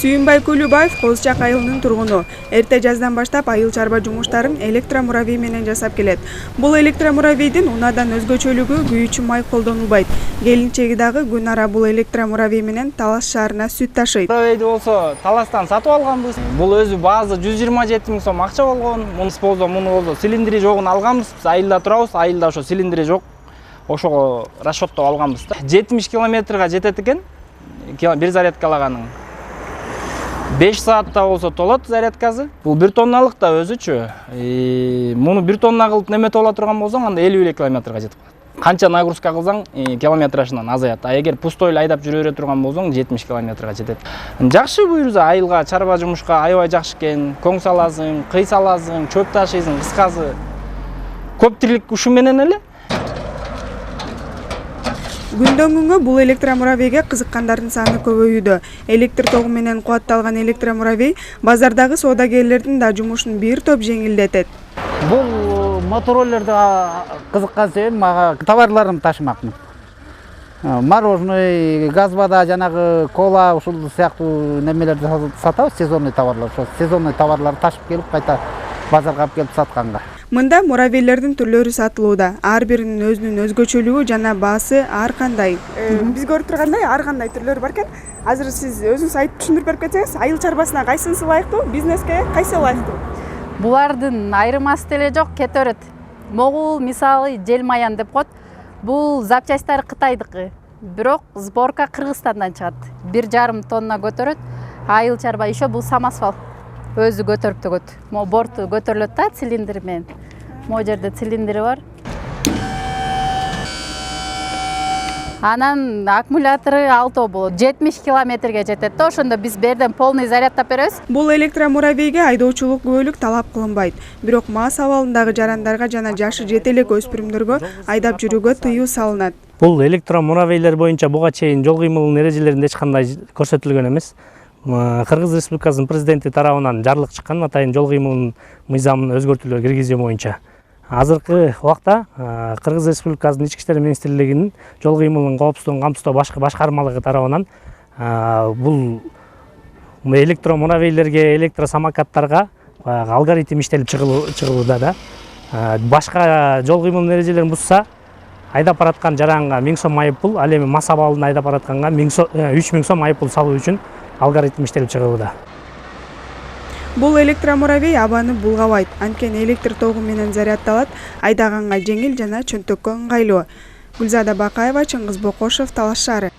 Сүйүнбай Кулубаев Козчак айылынын тургуну. Эрте жаздан баштап айыл чарба жумуштарын электромуравей менен жасап келет. Бул электромуравейдин унадан өзгөчөлүгү күйүүчү май колдонулбайт. Келинчеги дагы күн ара бул электромуравей менен Талас шаарына сүт ташыйт. Муравейди болсо Таластан сатып алганбыз. Бул өзү баазы 127 000 сом акча болгон. Муну болсо цилиндри жогун алганбыз. Биз айылда турабыз. Айылда ошо цилиндри жок. Ошого расчеттоп алганбыз да. 70 километрге жетет экен. Бир зарядкалаганың. 5 саатта болсо толот зарядкасы. Бул 1 тонналык да өзүчү. Муну 1 тонна кылып неметип ала турган болсоң, анда 50 километрге жетип калат. Канча нагрузка кылсаң, километражынан азаят. А эгер пустой айдап жүрө бере турган болсоң, 70 километрге жетет. Жакшы буюрса айылга, чарба жумушка аябай жакшы экен. Коң саласың, кый саласың, чөп ташыйсың, кыскасы. Көп тирлик ушу менен эле. Күндөн күнгө бул электромуравейге кызыккандардын саны көбөйүүдө. Электр тогу менен кубатталган электромуравей базардагы соодагерлердин да жумушун бир топ жеңилдетет. Бул мотороллерде кызыккан себебим мага товарларымды ташымакмын. Мороженое, газ вода, жанагы кола, ушул сыяктуу немелерди сатабыз, сезонный товарлар. Ошо сезонный товарларды ташып келип кайта базарга алып келип сатканга. Мында муравейлердин түрлөрү сатылууда. Ар биринин өзүнүн өзгөчөлүгү жана баасы ар кандай. Биз көрүп тургандай ар кандай түрлөрү бар экен. Азыр сиз өзүңүз айтып түшүндүрүп берип кетсеңиз, айыл чарбасына кайсынысы ылайыктуу, бизнеске кайсы ылайыктуу? Булардын айырмасы деле жок, кете берет. Могул мисалы Желмаян деп коет. Бул запчастары Кытайдыкы. Бирок сборка Кыргызстандан чыгат. 1,5 тонна көтөрөт. Айыл чарба еще бул самосвал. Өзү көтөрүп төгөт. Мо борту көтөрүлөт да цилиндр менен. Мо жерде цилиндри бар. Анан аккумулятору 6 болот. 70 километрге жетет. Ошондо биз берден полный зарядтап беребиз. Бул электромуравейге айдоочулук күбөлүк талап кылынбайт. Бирок мас абалындагы жарандарга жана жашы жете элек өспүрүмдөргө айдап жүрүүгө тыюу салынат. Бул электромуравейлер боюнча буга чейин жол кыймылынын эрежелеринде эч кандай көрсөтүлгөн эмес. Кыргыз Республикасынын президенти тарабынан жарлык чыккан атайын жол кыймылынын мыйзамын өзгөртүүлөр киргизүү боюнча. Азыркы убакта Кыргыз Республикасынын Ички иштер министрлигинин жол кыймылынын коопсуздугун камсыздоо башкармалыгы тарабынан бул электромуравейлерге, электросамокаттарга алгоритм иштелип чыгылууда да. Башка жол кыймылынын эрежелерин бузса, айдап бараткан жаранга 1000 сом айыппул, ал эми мас абалын айдап баратканга 3000 сом айыппул салуу үчүн алгоритм иштелип чыгууда. Бул электромуравей абаны булгабайт. Анткени электр тогу менен зарядталат, айдаганга жеңил жана чөнтөккө ыңгайлуу. Гүлзада Бакаева, Чыңгыз Бокошев, Талаш шаары.